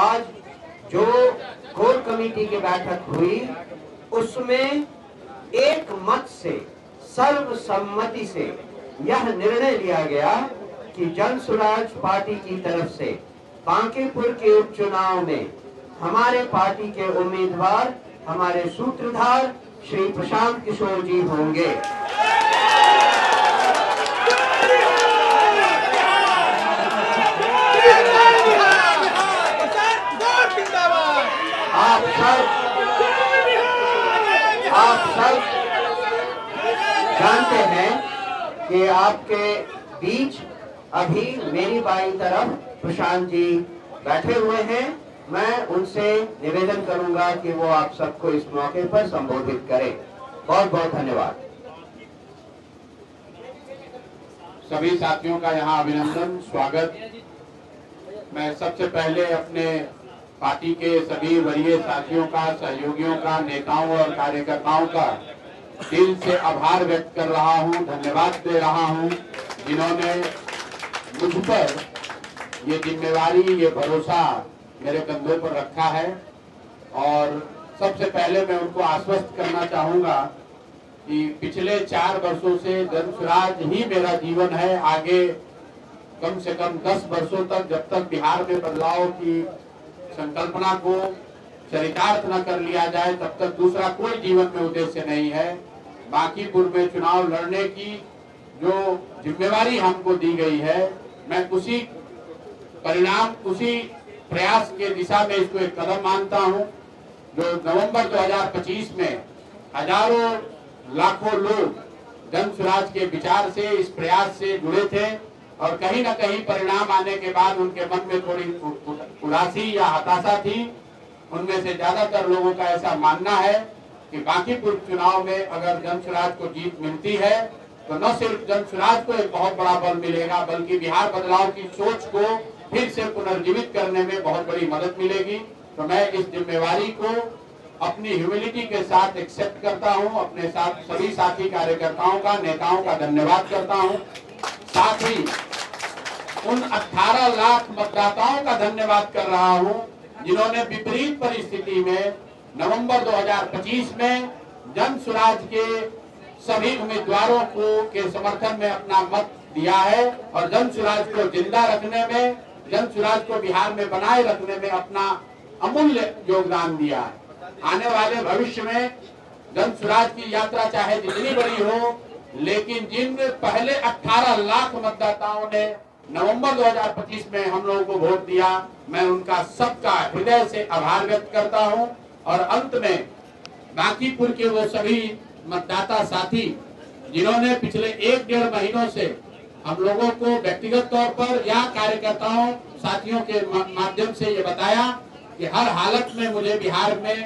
आज जो core committee की बैठक हुई उसमें एक मत से सर्वसम्मति से यह निर्णय लिया गया कि जन स्वराज पार्टी की तरफ से बांकीपुर के उपचुनाव में हमारे पार्टी के उम्मीदवार हमारे सूत्रधार श्री प्रशांत किशोर जी होंगे। आप सब जानते हैं कि आपके बीच अभी मेरी बाईं तरफ प्रशांत जी बैठे हुए हैं। मैं उनसे निवेदन करूंगा कि वो आप सबको इस मौके पर संबोधित करें। बहुत बहुत धन्यवाद। सभी साथियों का यहाँ अभिनंदन, स्वागत। मैं सबसे पहले अपने पार्टी के सभी वरीय साथियों का, सहयोगियों का, नेताओं और कार्यकर्ताओं का दिल से आभार व्यक्त कर रहा हूँ, धन्यवाद दे रहा हूँ, जिन्होंने मुझ पर ये जिम्मेवारी, ये भरोसा मेरे कंधों पर रखा है। और सबसे पहले मैं उनको आश्वस्त करना चाहूंगा कि पिछले 4 वर्षों से जन स्वराज ही मेरा जीवन है। आगे कम से कम 10 वर्षों तक, जब तक बिहार में बदलाव की संकल्पना को चरितार्थ न कर लिया जाए, तब तक दूसरा कोई जीवन में उद्देश्य नहीं है। बांकीपुर में चुनाव लड़ने की जो जिम्मेवारी हमको दी गई है, मैं उसी परिणाम, उसी प्रयास के दिशा में इसको एक कदम मानता हूं। जो नवंबर 2025 में हजारों लाखों लोग जन स्वराज के विचार से, इस प्रयास से जुड़े थे और कहीं न कहीं परिणाम आने के बाद उनके मन में थोड़ी उदासी या हताशा थी। उनमें से ज्यादातर लोगों का ऐसा मानना है कि बांकीपुर चुनाव में अगर जन स्वराज को जीत मिलती है तो न सिर्फ जन स्वराज को एक बहुत बड़ा बल मिलेगा, बल्कि बिहार बदलाव की सोच को फिर से पुनर्जीवित करने में बहुत बड़ी मदद मिलेगी। तो मैं इस जिम्मेवारी को अपनी ह्यूमिलिटी के साथ एक्सेप्ट करता हूं। अपने साथ सभी साथी कार्यकर्ताओं का, नेताओं का धन्यवाद करता हूं। साथ ही उन 18 लाख मतदाताओं का धन्यवाद कर रहा हूं जिन्होंने विपरीत परिस्थिति में नवंबर 2025 में जन स्वराज के सभी उम्मीदवारों को के समर्थन में अपना मत दिया है और जन स्वराज को जिंदा रखने में, जन स्वराज को बिहार में बनाए रखने में अपना अमूल्य योगदान दिया है। आने वाले भविष्य में जन स्वराज की यात्रा चाहे जितनी बड़ी हो, लेकिन जिन पहले 18 लाख मतदाताओं ने नवंबर 2025 में हम लोगों को वोट दिया, मैं उनका सबका हृदय से आभार व्यक्त करता हूं। और अंत में बांकीपुर के वो सभी मतदाता साथी जिन्होंने पिछले 1-1.5 महीनों से हम लोगों को व्यक्तिगत तौर पर या कार्यकर्ताओं साथियों के माध्यम से ये बताया कि हर हालत में मुझे बिहार में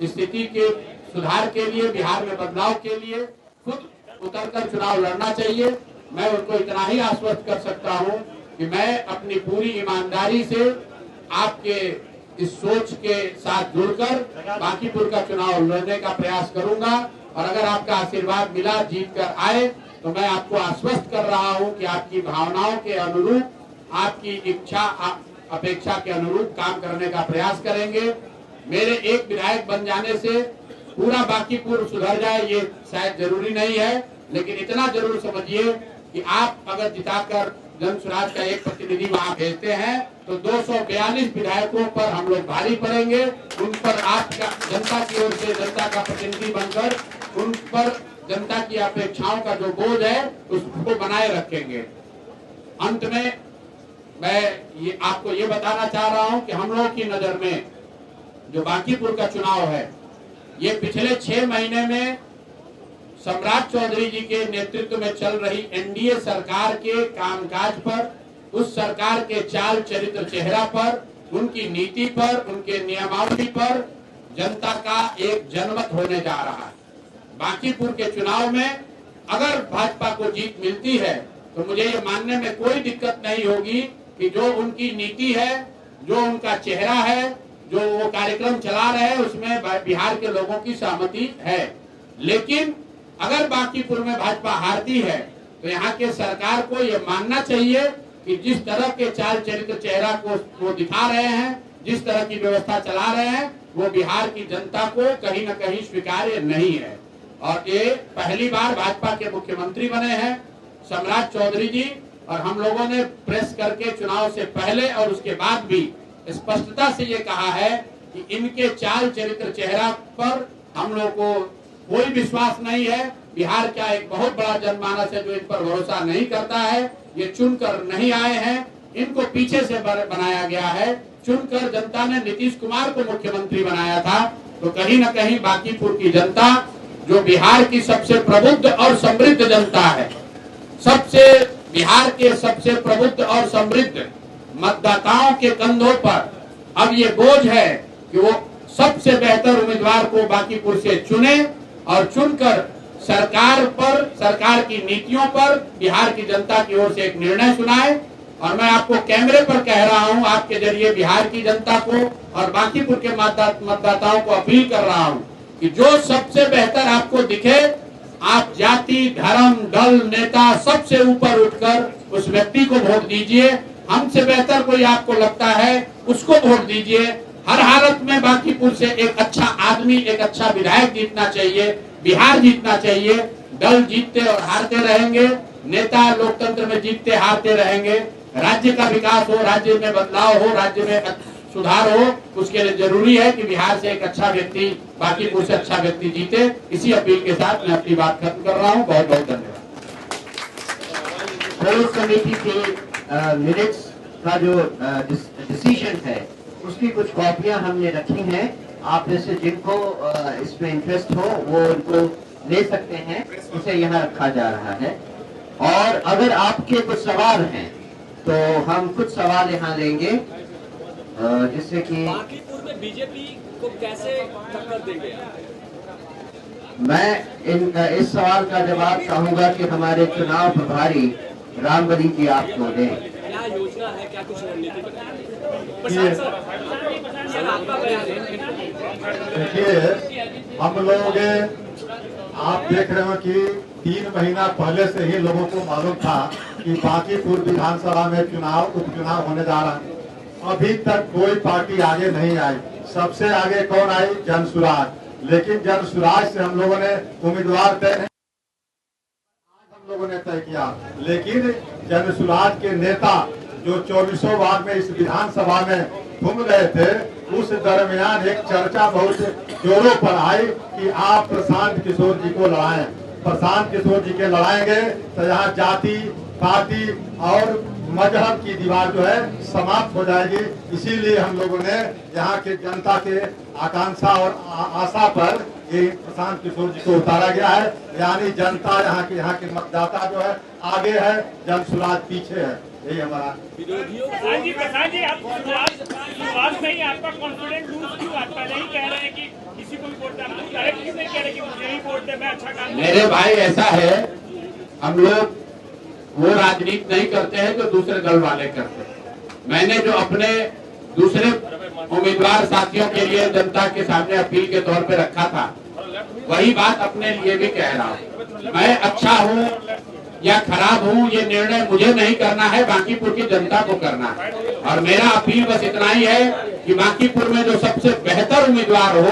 स्थिति के सुधार के लिए, बिहार में बदलाव के लिए खुद उतरकर चुनाव लड़ना चाहिए। मैं उनको इतना ही आश्वस्त कर सकता हूं कि मैं अपनी पूरी ईमानदारी से आपके इस सोच के साथ जुड़कर बांकीपुर का चुनाव लड़ने का प्रयास करूंगा। और अगर आपका आशीर्वाद मिला, जीत कर आए, तो मैं आपको आश्वस्त कर रहा हूं कि आपकी भावनाओं के अनुरूप, आपकी इच्छा अपेक्षा के अनुरूप काम करने का प्रयास करेंगे। मेरे एक विधायक बन जाने से पूरा बांकीपुर सुधर जाए ये शायद जरूरी नहीं है, लेकिन इतना जरूर समझिए कि आप अगर जिताकर जन स्वराज का एक प्रतिनिधि वहां भेजते हैं तो 242 विधायकों पर हम लोग भारी पड़ेंगे। उन पर आपका जनता की ओर से जनता का प्रतिनिधि बनकर उन पर जनता की अपेक्षाओं का जो बोझ है उसको बनाए रखेंगे। अंत में मैं आपको ये बताना चाह रहा हूं कि हम लोगों की नजर में जो बांकीपुर का चुनाव है, ये पिछले 6 महीने में सम्राट चौधरी जी के नेतृत्व में चल रही एनडीए सरकार के कामकाज पर, उस सरकार के चाल चरित्र चेहरा पर, उनकी नीति पर, उनके नियमावली पर जनता का एक जनमत होने जा रहा है। बांकीपुर के चुनाव में अगर भाजपा को जीत मिलती है तो मुझे ये मानने में कोई दिक्कत नहीं होगी कि जो उनकी नीति है, जो उनका चेहरा है, जो वो कार्यक्रम चला रहे हैं, उसमें बिहार के लोगों की सहमति है। लेकिन अगर बांकीपुर में भाजपा हारती है तो यहाँ के सरकार को ये मानना चाहिए कि जिस तरह के चाल चरित्र चेहरा को वो दिखा रहे हैं, जिस तरह की व्यवस्था चला रहे हैं वो बिहार की जनता को कहीं न कहीं स्वीकार्य नहीं है। और ये पहली बार भाजपा के मुख्यमंत्री बने हैं सम्राट चौधरी जी, और हम लोगों ने प्रेस करके चुनाव से पहले और उसके बाद भी स्पष्टता से ये कहा है कि इनके चाल चरित्र चेहरा पर हम लोग को कोई विश्वास नहीं है। बिहार का एक बहुत बड़ा जनमानस है जो इन पर भरोसा नहीं करता है। ये चुनकर नहीं आए हैं, इनको पीछे से बनाया गया है। चुनकर जनता ने नीतीश कुमार को मुख्यमंत्री बनाया था, तो कहीं न कहीं बांकीपुर की जनता जो बिहार की सबसे प्रबुद्ध और समृद्ध जनता है, बिहार के सबसे प्रबुद्ध और समृद्ध मतदाताओं के कंधों पर अब ये बोझ है कि वो सबसे बेहतर उम्मीदवार को बांकीपुर से चुने और चुनकर सरकार की नीतियों पर बिहार की जनता की ओर से एक निर्णय सुनाए। और मैं आपको कैमरे पर कह रहा हूं, आपके जरिए बिहार की जनता को और बांकीपुर के मतदाताओं को अपील कर रहा हूं कि जो सबसे बेहतर आपको दिखे, आप जाति, धर्म, दल, नेता सबसे ऊपर उठकर उस व्यक्ति को वोट दीजिए। हमसे बेहतर कोई आपको लगता है उसको वोट दीजिए। हर हालत में बांकीपुर से एक अच्छा आदमी, एक अच्छा विधायक जीतना चाहिए, बिहार जीतना चाहिए। दल जीतते और हारते रहेंगे, नेता लोकतंत्र में जीतते हारते रहेंगे। राज्य का विकास हो, राज्य में बदलाव हो, राज्य में सुधार हो, उसके लिए जरूरी है कि बिहार से एक अच्छा व्यक्ति, बांकीपुर से अच्छा व्यक्ति जीते। इसी अपील के साथ मैं अपनी बात खत्म कर रहा हूँ। बहुत बहुत धन्यवाद। कोर कमेटी के मिनट्स का जो डिसीजन है उसकी कुछ कॉपियां हमने रखी हैं। आप जैसे जिनको इसमें इंटरेस्ट हो वो इनको ले सकते हैं, इसे यहाँ रखा जा रहा है। और अगर आपके कुछ सवाल हैं तो हम कुछ सवाल यहाँ लेंगे, जिससे कि बांकीपुर में बीजेपी को कैसे टक्कर देंगे? मैं इस सवाल का जवाब चाहूंगा कि हमारे चुनाव प्रभारी रामबली जी आपको दें। क्या योजना है, क्या कुछ रणनीति बताइए? देखिए, हम लोग आप देख रहे हो कि 3 महीना पहले से ही लोगों को मालूम था कि बांकीपुर विधानसभा में उपचुनाव होने जा रहा है। अभी तक कोई पार्टी आगे नहीं आई। सबसे आगे कौन आई? जनसुराज। लेकिन जनसुराज से हम लोगों ने उम्मीदवार तय नहीं, आज हम लोगों ने तय किया। लेकिन जनसुराज के नेता जो 2400 वार्ड में इस विधानसभा में घूम रहे थे, उस दरमियान एक चर्चा बहुत जोरों पर आई कि आप प्रशांत किशोर जी को लड़ाएं। प्रशांत किशोर जी के लड़ाएंगे तो यहाँ जाति, पार्टी और मजहब की दीवार जो है समाप्त हो जाएगी। इसीलिए हम लोगों ने यहाँ के जनता के आकांक्षा और आशा पर ये प्रशांत किशोर जी को उतारा गया है। यानी जनता यहाँ के मतदाता जो है आगे है, जनसुराज पीछे है। यही हमारा विरोधियों प्रसाद जी आप शुरुआत में ही आपका कॉन्फिडेंस लूज क्यों? आप पहले ही कह रहे हैं कि किसी को भी वोट देना, डायरेक्ट किसी ने कह रहे कि मुझे ही वोट दे, मैं अच्छा काम। मेरे भाई ऐसा है, हम लोग वो राजनीति नहीं करते हैं जो दूसरे दल वाले करते हैं। मैंने जो अपने दूसरे उम्मीदवार साथियों के लिए जनता के सामने अपील के तौर पे रखा था, वही बात अपने लिए भी कह रहा हूँ। मैं अच्छा हूँ या खराब हूँ, ये निर्णय मुझे नहीं करना है, बांकीपुर की जनता को करना है। और मेरा अपील बस इतना ही है कि बांकीपुर में जो सबसे बेहतर उम्मीदवार हो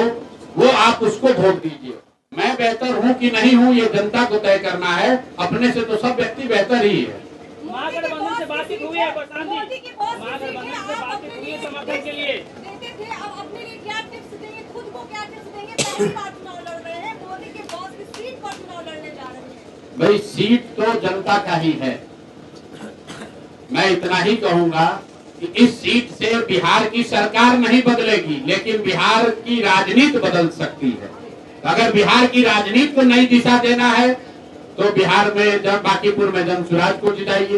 वो आप उसको वोट दीजिए। मैं बेहतर हूँ कि नहीं हूँ ये जनता को तय करना है। अपने से तो सब व्यक्ति बेहतर ही है। महागठबंधन से बातचीत हुई है प्रशांत जी, महागठबंधन से बातचीत हुई है समर्थन के लिए। देते थे, अब अपने लिए क्या टिप्स देंगे, खुद को क्या टिप्स देंगे? पहली बार चुनाव लड़ रहे हैं, मोदी के बॉस की सीट पर चुनाव लड़ने जा रहे हैं। भाई सीट तो जनता का ही है। मैं इतना ही कहूंगा कि इस सीट से बिहार की सरकार नहीं बदलेगी, लेकिन बिहार की राजनीति बदल सकती है। अगर बिहार की राजनीति को नई दिशा देना है तो बिहार में जब बांकीपुर में जनसुराज को जिताइए।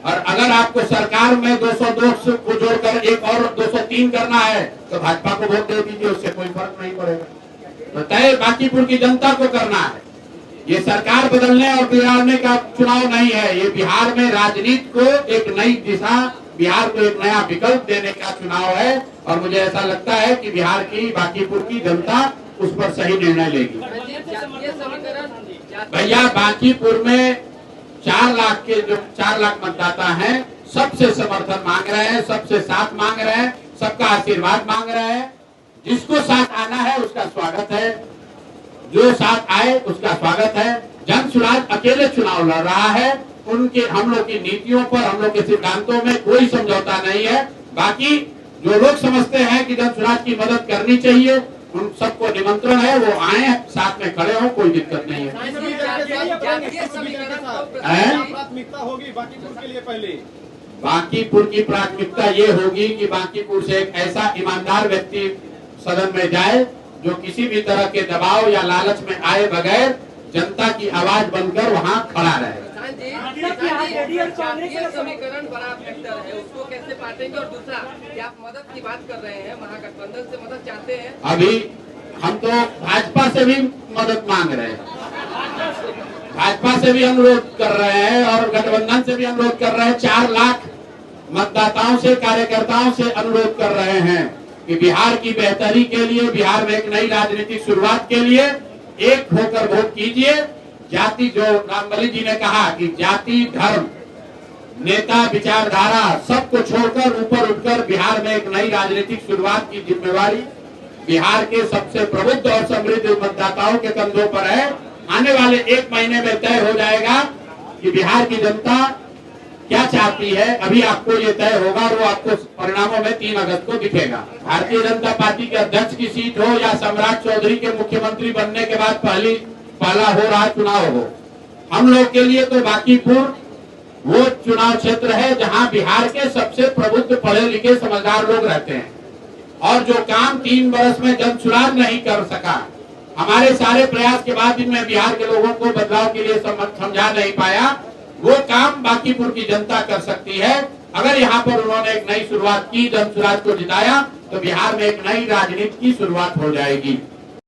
और अगर आपको सरकार में 202 को जोड़कर एक और 203 करना है तो भाजपा को वोट दे दीजिए, उससे कोई फर्क नहीं पड़ेगा। तो तय बांकीपुर की जनता को करना है। ये सरकार बदलने और बिगाड़ने का चुनाव नहीं है, ये बिहार में राजनीति को एक नई दिशा, बिहार को एक नया विकल्प देने का चुनाव है। और मुझे ऐसा लगता है कि बिहार की बांकीपुर की जनता उस पर सही निर्णय लेगी। भैया बांकीपुर में 4 लाख मतदाता हैं, सबसे समर्थन मांग रहे हैं, सबसे साथ मांग रहे हैं, सबका आशीर्वाद मांग रहे हैं। जिसको साथ आना है उसका स्वागत है, जो साथ आए उसका स्वागत है। जन सुराज अकेले चुनाव लड़ रहा है, उनके हम लोग की नीतियों पर, हम लोग के सिद्धांतों में कोई समझौता नहीं है। बाकी जो लोग समझते हैं कि जन सुराज की मदद करनी चाहिए, उन सबको निमंत्रण है, वो आए, साथ में खड़े हो, कोई दिक्कत नहीं है। प्राथमिकता होगी बांकीपुर के लिए पहले। बांकीपुर की प्राथमिकता ये होगी कि बांकीपुर से एक ऐसा ईमानदार व्यक्ति सदन में जाए जो किसी भी तरह के दबाव या लालच में आए बगैर जनता की आवाज बनकर वहाँ खड़ा रहे। समीकरण बड़ा फैक्टर है, उसको कैसे बांटेंगे? और दूसरा कि आप मदद की बात कर रहे हैं, महागठबंधन से मदद चाहते हैं? अभी हम तो भाजपा से भी मदद मांग रहे हैं, भाजपा से भी अनुरोध कर रहे हैं और गठबंधन से भी अनुरोध कर रहे हैं। 4 लाख मतदाताओं से, कार्यकर्ताओं से अनुरोध कर रहे हैं कि बिहार की बेहतरी के लिए, बिहार में एक नई राजनीतिक शुरुआत के लिए एक होकर वोट कीजिए। जाति, जो रामबली जी ने कहा कि जाति, धर्म, नेता, विचारधारा सबको छोड़कर ऊपर उठकर बिहार में एक नई राजनीतिक शुरुआत की जिम्मेवारी बिहार के सबसे प्रबुद्ध और समृद्ध मतदाताओं के कंधों पर है। आने वाले 1 महीने में तय हो जाएगा कि बिहार की जनता क्या चाहती है। अभी आपको ये तय होगा और वो आपको परिणामों में 3 अगस्त को दिखेगा। भारतीय जनता पार्टी के अध्यक्ष की सीट हो या सम्राट चौधरी के मुख्यमंत्री बनने के बाद पहला हो रहा चुनाव हो, हम लोग के लिए तो बांकीपुर वो चुनाव क्षेत्र है जहां बिहार के सबसे प्रबुद्ध, पढ़े लिखे, समझदार लोग रहते हैं। और जो काम 3 वर्ष में जन सुराज नहीं कर सका, हमारे सारे प्रयास के बाद इनमें बिहार के लोगों को बदलाव के लिए समझा नहीं पाया, वो काम बांकीपुर की जनता कर सकती है। अगर यहाँ पर उन्होंने एक नई शुरुआत की, जन सुराज को जिताया, तो बिहार में एक नई राजनीति की शुरुआत हो जाएगी।